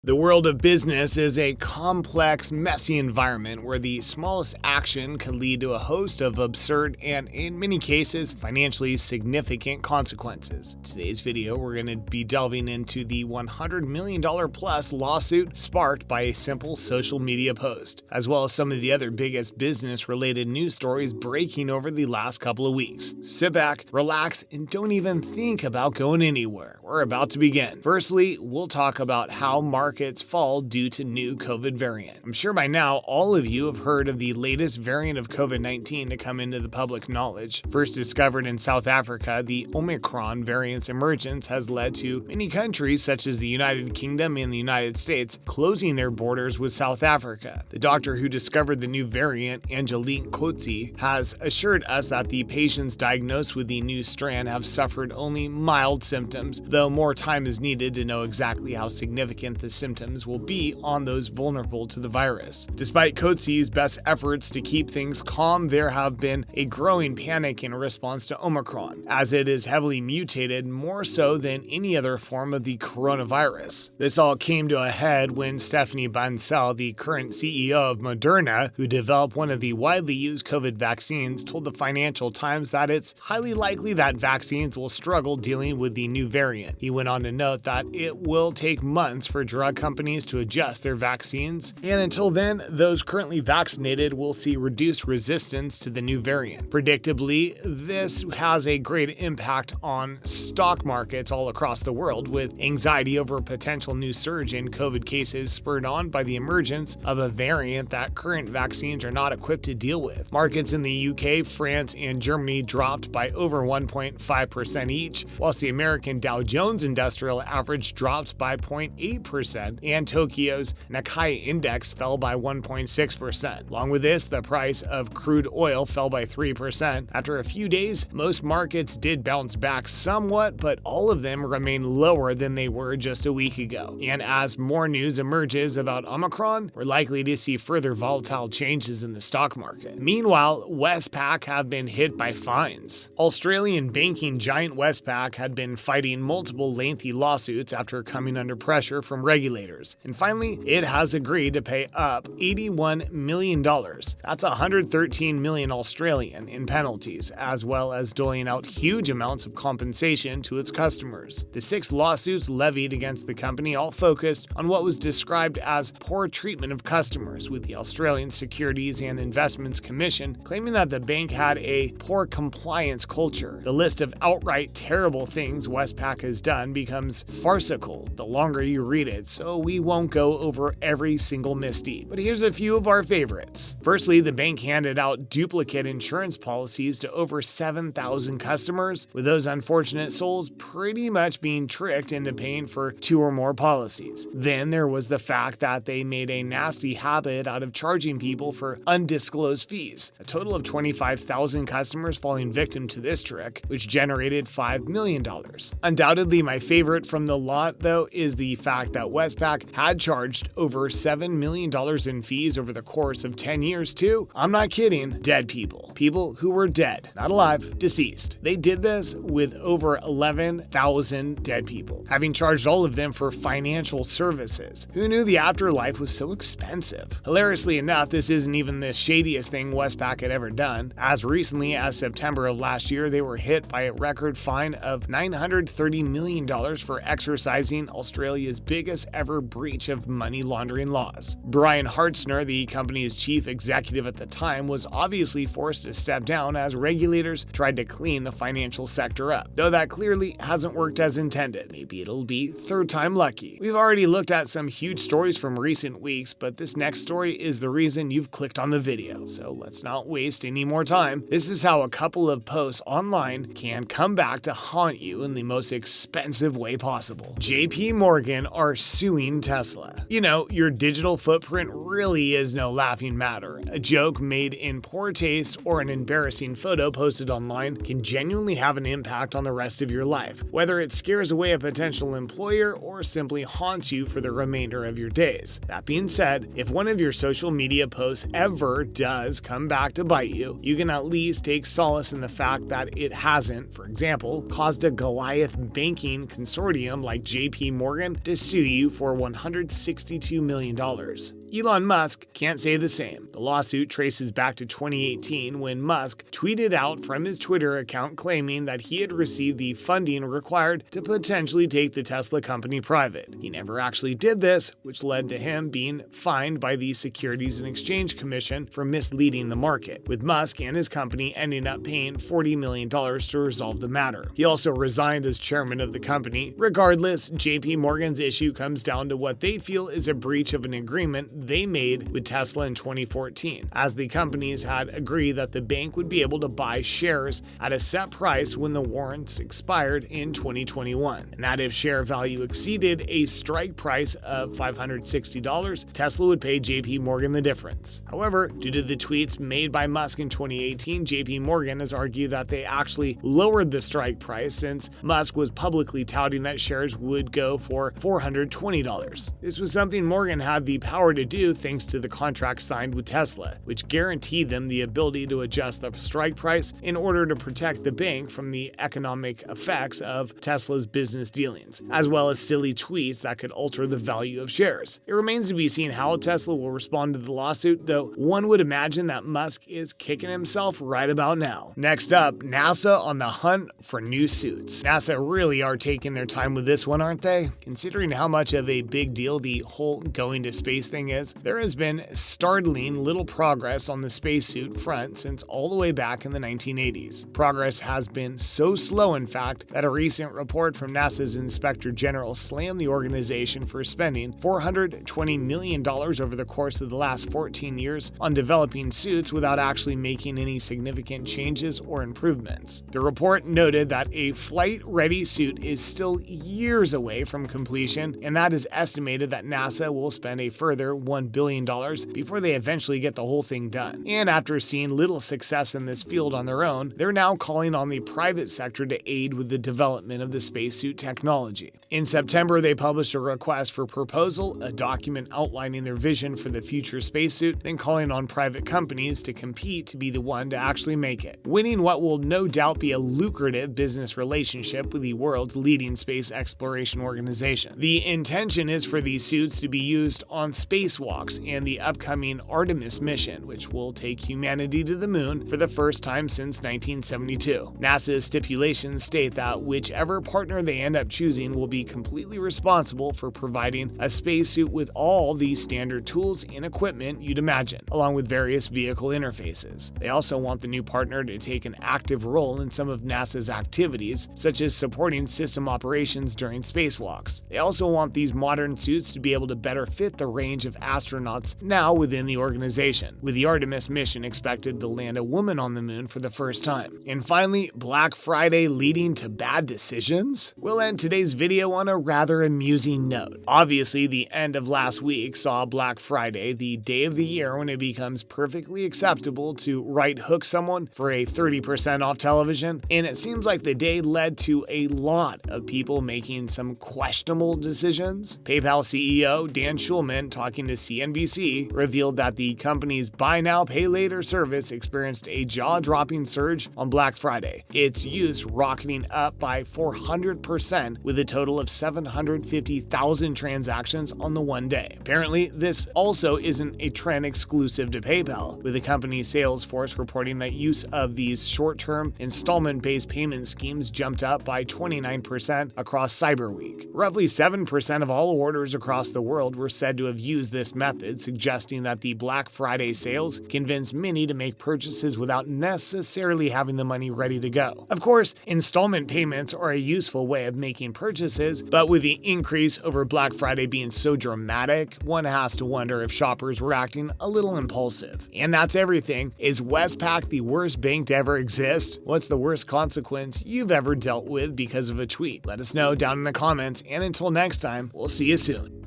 The world of business is a complex, messy environment where the smallest action could lead to a host of absurd and, in many cases, financially significant consequences. In today's video, we're going to be delving into the $100 million plus lawsuit sparked by a simple social media post, as well as some of the other biggest business-related news stories breaking over the last couple of weeks. So sit back, relax, and don't even think about going anywhere. We're about to begin. Firstly, we'll talk about how markets fall due to new COVID variant. I'm sure by now all of you have heard of the latest variant of COVID-19 to come into the public knowledge. First discovered in South Africa, the OMICRON variant's emergence has led to many countries such as the United Kingdom and the United States closing their borders with South Africa. The doctor who discovered the new variant, ANGELIQUE, COETZEE, has assured us that the patients diagnosed with the new strand have suffered only mild symptoms, though more time is needed to know exactly how significant the symptoms will be on those vulnerable to the virus. Despite COETZEE's best efforts to keep things calm, there have been a growing panic in response to Omicron, as it is heavily mutated more so than any other form of the coronavirus. This all came to a head when STEPHANE, BANCEL, the current CEO of Moderna, who developed one of the widely used COVID vaccines, told the Financial Times that it's highly likely that vaccines will struggle dealing with the new variant. He went on to note that it will take months for drug companies to adjust their vaccines, and until then, those currently vaccinated will see reduced resistance to the new variant. Predictably, this has a great impact on stock markets all across the world, with anxiety over a potential new surge in COVID cases spurred on by the emergence of a variant that current vaccines are not equipped to deal with. Markets in the UK, France, and Germany dropped by over 1.5% each, whilst the American Dow Jones Industrial Average dropped by 0.8%, and Tokyo's Nikkei Index fell by 1.6%. Along with this, the price of crude oil fell by 3%. After a few days, most markets did bounce back somewhat, but all of them remain lower than they were just a week ago. And as more news emerges about Omicron, we're likely to see further volatile changes in the stock market. Meanwhile, WESTPAC have been hit by fines. Australian banking giant WESTPAC had been fighting multiple lengthy lawsuits after coming under pressure from regulators. And finally, it has agreed to pay up $81 million. That's 113 million Australian in penalties, as well as doling out huge amounts of compensation to its customers. The 6 lawsuits levied against the company all focused on what was described as poor treatment of customers, with the Australian Securities and Investments Commission claiming that the bank had a poor compliance culture. The list of outright terrible things WESTPAC has done becomes farcical the longer you read it, so we won't go over every single misdeed. But here's a few of our favorites. Firstly, the bank handed out duplicate insurance policies to over 7,000 customers, with those unfortunate souls pretty much being tricked into paying for 2 or more policies. Then there was the fact that they made a nasty habit out of charging people for undisclosed fees. A total of 25,000 customers falling victim to this trick, which generated $5 million. Undoubtedly, my favorite from the lot, though, is the fact that WESTPAC had charged over $7 million in fees over the course of 10 years to, I'm not kidding, dead people. People who were dead, not alive, deceased. They did this with over 11,000 dead people, having charged all of them for financial services. Who knew the afterlife was so expensive? Hilariously enough, this isn't even the shadiest thing WESTPAC had ever done. As recently as September of last year, they were hit by a record fine of $930 million for exercising Australia's biggest ever breach of money laundering laws. Brian HARTZNER, the company's chief executive at the time, was obviously forced to step down as regulators tried to clean the financial sector up, though that clearly hasn't worked as intended. Maybe it'll be third time lucky. We've already looked at some huge stories from recent weeks, but this next story is the reason you've clicked on the video, so let's not waste any more time. This is how a couple of posts online can come back to haunt you in the most expensive way possible. JPMorgan are suing Tesla. You know, your digital footprint really is no laughing matter. A joke made in poor taste or an embarrassing photo posted online can genuinely have an impact on the rest of your life, whether it scares away a potential employer or simply haunts you for the remainder of your days. That being said, if one of your social media posts ever does come back to bite you, you can at least take solace in the fact that it hasn't, for example, caused a Goliath bank banking consortium like JPMorgan to sue you for $162 million. Elon Musk can't say the same. The lawsuit traces back to 2018 when Musk tweeted out from his Twitter account claiming that he had received the funding required to potentially take the Tesla company private. He never actually did this, which led to him being fined by the Securities and Exchange Commission for misleading the market, with Musk and his company ending up paying $40 million to resolve the matter. He also resigned as chairman of the company. Regardless, JPMorgan's issue comes down to what they feel is a breach of an agreement they made with Tesla in 2014, as the companies had agreed that the bank would be able to buy shares at a set price when the warrants expired in 2021, and that if share value exceeded a strike price of $560, Tesla would pay JPMorgan the difference. However, due to the tweets made by Musk in 2018, JPMorgan has argued that they actually lowered the strike price since Musk was publicly touting that shares would go for $420. This was something Morgan had the power to do thanks to the contract signed with Tesla, which guaranteed them the ability to adjust the strike price in order to protect the bank from the economic effects of Tesla's business dealings, as well as silly tweets that could alter the value of shares. It remains to be seen how Tesla will respond to the lawsuit, though one would imagine that Musk is kicking himself right about now. Next up, NASA on the hunt for new suits. NASA really are taking their time with this one, aren't they? Considering how much of a big deal the whole going to space thing is, there has been startling little progress on the spacesuit front since all the way back in the 1980s. Progress has been so slow, in fact, that a recent report from NASA's Inspector General slammed the organization for spending $420 million over the course of the last 14 years on developing suits without actually making any significant changes or improvements. The report noted that a flight-ready suit is still years away from completion, and that is estimated that NASA will spend a further $1 billion before they eventually get the whole thing done. And after seeing little success in this field on their own, they're now calling on the private sector to aid with the development of the spacesuit technology. In September, they published a request for proposal, a document outlining their vision for the future spacesuit, then calling on private companies to compete to be the one to actually make it, winning what will no doubt be a lucrative business relationship with the world's leading space exploration organization. The intention is for these suits to be used on spacewalks and the upcoming Artemis mission, which will take humanity to the moon for the first time since 1972. NASA's stipulations state that whichever partner they end up choosing will be completely responsible for providing a spacesuit with all the standard tools and equipment you'd imagine, along with various vehicle interfaces. They also want the new partner to take an active role in some of NASA's activities, such as supporting system operations during spacewalks. They also want these modern suits to be able to better fit the range of astronauts now within the organization, with the Artemis mission expected to land a woman on the moon for the first time. And finally, Black Friday leading to bad decisions? We'll end today's video on a rather amusing note. Obviously, the end of last week saw Black Friday, the day of the year when it becomes perfectly acceptable to right-hook someone for a 30% off television, and it seems like the day led to a lot of people making some questionable decisions. PayPal CEO Dan Schulman, talking to CNBC, revealed that the company's buy now, pay later service experienced a jaw-dropping surge on Black Friday, its use rocketing up by 400% with a total of 750,000 transactions on the one day. Apparently, this also isn't a trend exclusive to PayPal, with the company's sales force reporting that use of these short-term installment-based payment schemes jumped up by 29% across Cyber Week. Roughly 7% of all orders across the world were said to have used this method, suggesting that the Black Friday sales convinced many to make purchases without necessarily having the money ready to go. Of course, installment payments are a useful way of making purchases, but with the increase over Black Friday being so dramatic, one has to wonder if shoppers were acting a little impulsive. And that's everything. Is WESTPAC the worst bank to ever exist? What's the worst consequence you've ever dealt with because of a tweet? Let us know down in the comments, and until next time, we'll see you soon.